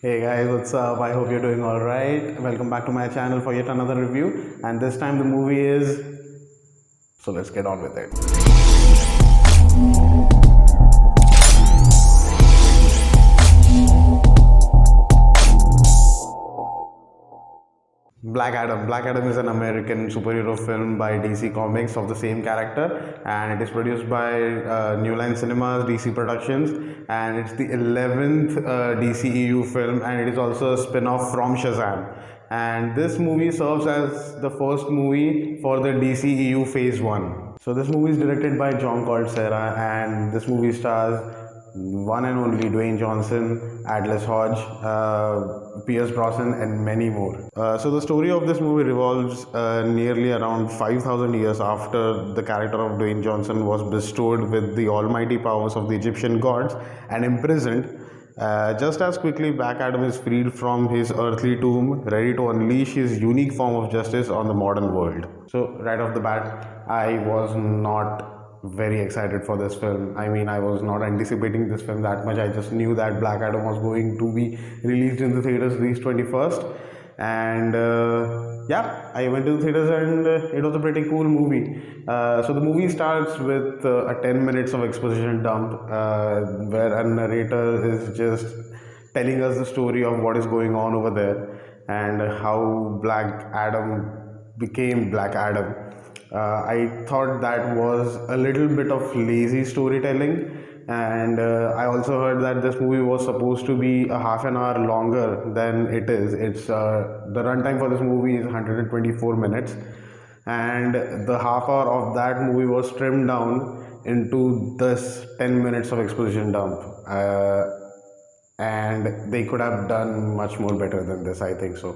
Hey guys, what's up? I hope you're doing alright. Welcome back to my channel for yet another review. And this time the movie is. So let's get on with it. Black Adam. Black Adam is an American superhero film by DC Comics of the same character, and it is produced by New Line Cinemas, DC Productions, and it's the 11th DCEU film, and it is also a spin-off from Shazam. And this movie serves as the first movie for the DCEU Phase 1. So this movie is directed by John Serra, and this movie stars one and only Dwayne Johnson, Aldis Hodge, Pierce Brosnan, and many more. So the story of this movie revolves nearly around 5,000 years after the character of Dwayne Johnson was bestowed with the almighty powers of the Egyptian gods and imprisoned. Just as quickly, Black Adam is freed from his earthly tomb, ready to unleash his unique form of justice on the modern world. So, right off the bat, I was not very excited for this film. I mean, I was not anticipating this film that much. I just knew that Black Adam was going to be released in the theaters this 21st, and yeah, I went to the theaters, and it was a pretty cool movie. So the movie starts with a 10 minutes of exposition dump, where a narrator is just telling us the story of what is going on over there and how Black Adam became Black Adam. I thought that was a little bit of lazy storytelling, and I also heard that this movie was supposed to be a half an hour longer than it is. It's the runtime for this movie is 124 minutes, and the half hour of that movie was trimmed down into this 10 minutes of exposition dump. And they could have done much more better than this, I think so.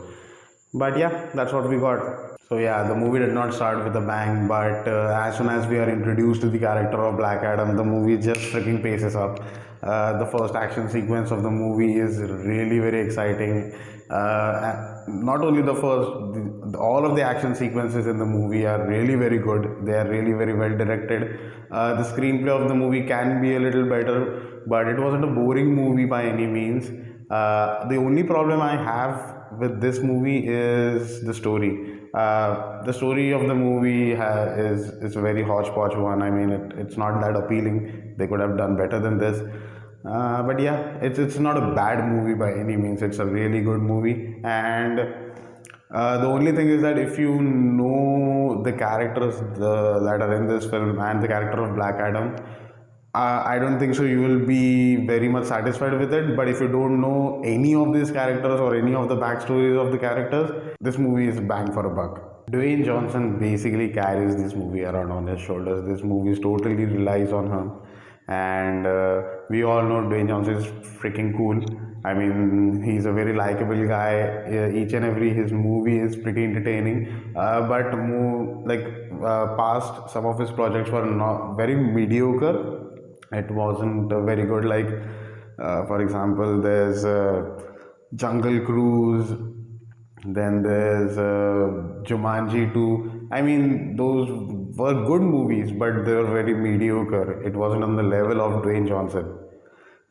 But yeah, that's what we got. So yeah, the movie did not start with a bang, but as soon as we are introduced to the character of Black Adam, the movie just freaking paces up. The first action sequence of the movie is really very exciting. Not only the first, all of the action sequences in the movie are really very good. They are really very well directed. The screenplay of the movie can be a little better, but it wasn't a boring movie by any means. The only problem I have with this movie is the story. The story of the movie is a very hodgepodge one. I mean, it's not that appealing. They could have done better than this. But yeah, it's not a bad movie by any means. It's a really good movie, and the only thing is that if you know the characters that are in this film and the character of Black Adam, I don't think so you will be very much satisfied with it. But if you don't know any of these characters or any of the backstories of the characters, this movie is bang for a buck. Dwayne Johnson basically carries this movie around on his shoulders. This movie totally relies on him, and we all know Dwayne Johnson is freaking cool. I mean, he's a very likable guy. Each and every his movie is pretty entertaining, but more like past some of his projects were not very mediocre. It wasn't very good. Like for example, there's Jungle Cruise, then there's Jumanji 2. I mean, those were good movies, but they were very mediocre. It wasn't on the level of Dwayne Johnson.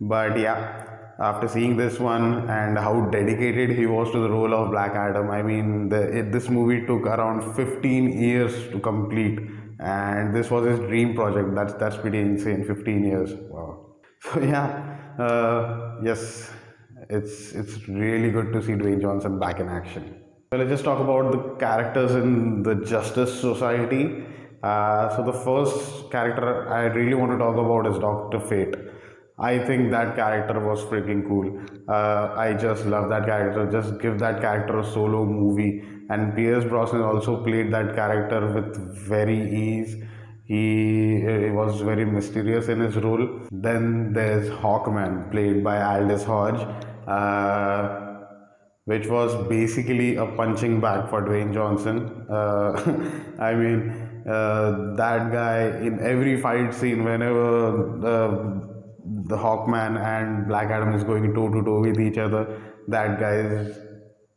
But yeah, after seeing this one and how dedicated he was to the role of Black Adam, I mean, this movie took around 15 years to complete, and this was his dream project. That's pretty insane. 15 years. Wow. So yeah, yes, it's really good to see Dwayne Johnson back in action. So let's just talk about the characters in the Justice Society. So the first character I really want to talk about is Dr. Fate. I think that character was freaking cool. I just love that character. Just give that character a solo movie. And Pierce Brosnan also played that character with very ease. He was very mysterious in his role. Then there's Hawkman, played by Aldis Hodge, which was basically a punching bag for Dwayne Johnson. I mean, that guy in every fight scene, whenever the Hawkman and Black Adam is going toe to toe with each other, that guy is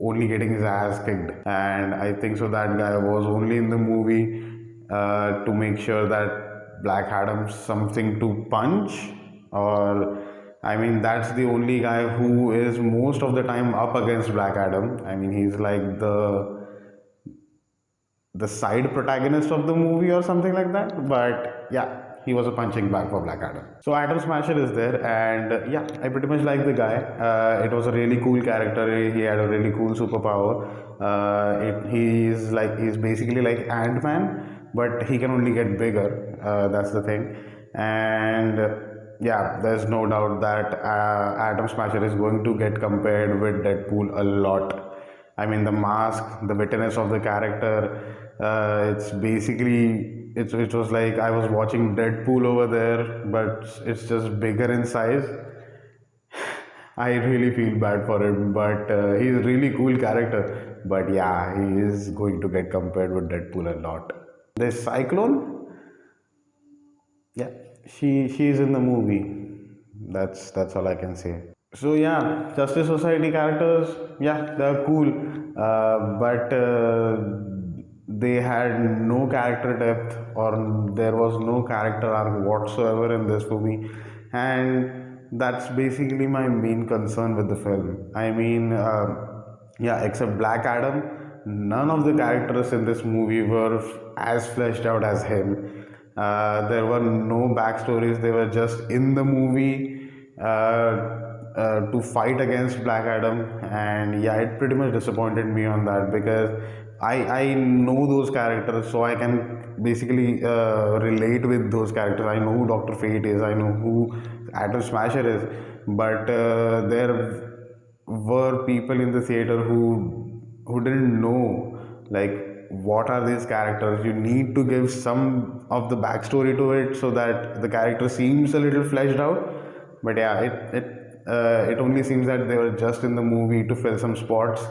only getting his ass kicked. And I think so that guy was only in the movie to make sure that Black Adam's something to punch, or I mean, that's the only guy who is most of the time up against Black Adam. I mean, he's like the side protagonist of the movie or something like that. But yeah, he was a punching bag for Black Adam. So Atom Smasher is there, and yeah, I pretty much like the guy. It was a really cool character. He had a really cool superpower. He's basically like Ant-Man, but he can only get bigger. That's the thing, and yeah, there's no doubt that Atom Smasher is going to get compared with Deadpool a lot. I mean, the mask, the wittiness of the character, it's basically, it was like I was watching Deadpool over there, but it's just bigger in size. I really feel bad for him, but he's a really cool character. But yeah, he is going to get compared with Deadpool a lot. There's Cyclone. Yeah, she's in the movie. That's all I can say. So yeah, Justice Society characters, yeah, they're cool, but they had no character depth, or there was no character arc whatsoever in this movie, and that's basically my main concern with the film. I mean, yeah, except Black Adam, none of the characters in this movie were as fleshed out as him. There were no backstories, they were just in the movie. To fight against Black Adam, and yeah, it pretty much disappointed me on that, because I know those characters, so I can basically relate with those characters. I know who Dr. Fate is, I know who Atom Smasher is, but there were people in the theater who didn't know, like, what are these characters. You need to give some of the backstory to it so that the character seems a little fleshed out. But yeah, it only seems that they were just in the movie to fill some spots,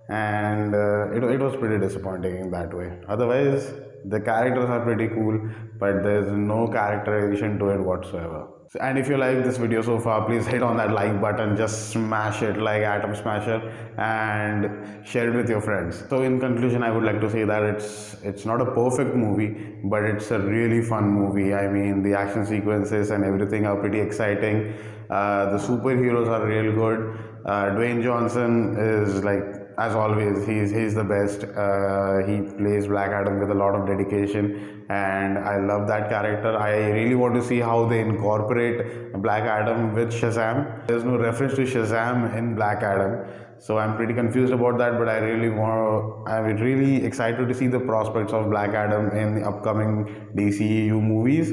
and it was pretty disappointing in that way. Otherwise, the characters are pretty cool, but there's no characterization to it whatsoever. And if you like this video so far, please hit on that like button, just smash it like Atom Smasher, and share it with your friends. So in conclusion, I would like to say that it's not a perfect movie, but it's a really fun movie. I mean, the action sequences and everything are pretty exciting. The superheroes are real good. Dwayne Johnson is, like, as always, he's the best. He plays Black Adam with a lot of dedication, and I love that character. I really want to see how they incorporate Black Adam with Shazam. There's no reference to Shazam in Black Adam, so I'm pretty confused about that. But I'm really excited to see the prospects of Black Adam in the upcoming DCEU movies.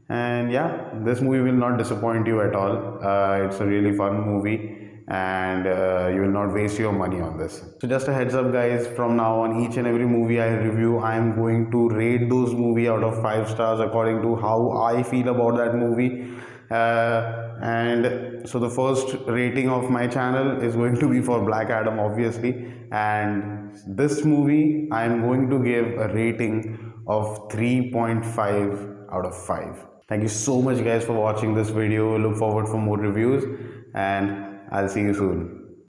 And yeah, this movie will not disappoint you at all. It's a really fun movie, and you will not waste your money on this. So just a heads up, guys, from now on, each and every movie I review, I am going to rate those movies out of 5 stars according to how I feel about that movie. And so the first rating of my channel is going to be for Black Adam, obviously, and this movie I am going to give a rating of 3.5 out of 5. Thank you so much, guys, for watching this video. Look forward for more reviews, and I'll see you soon.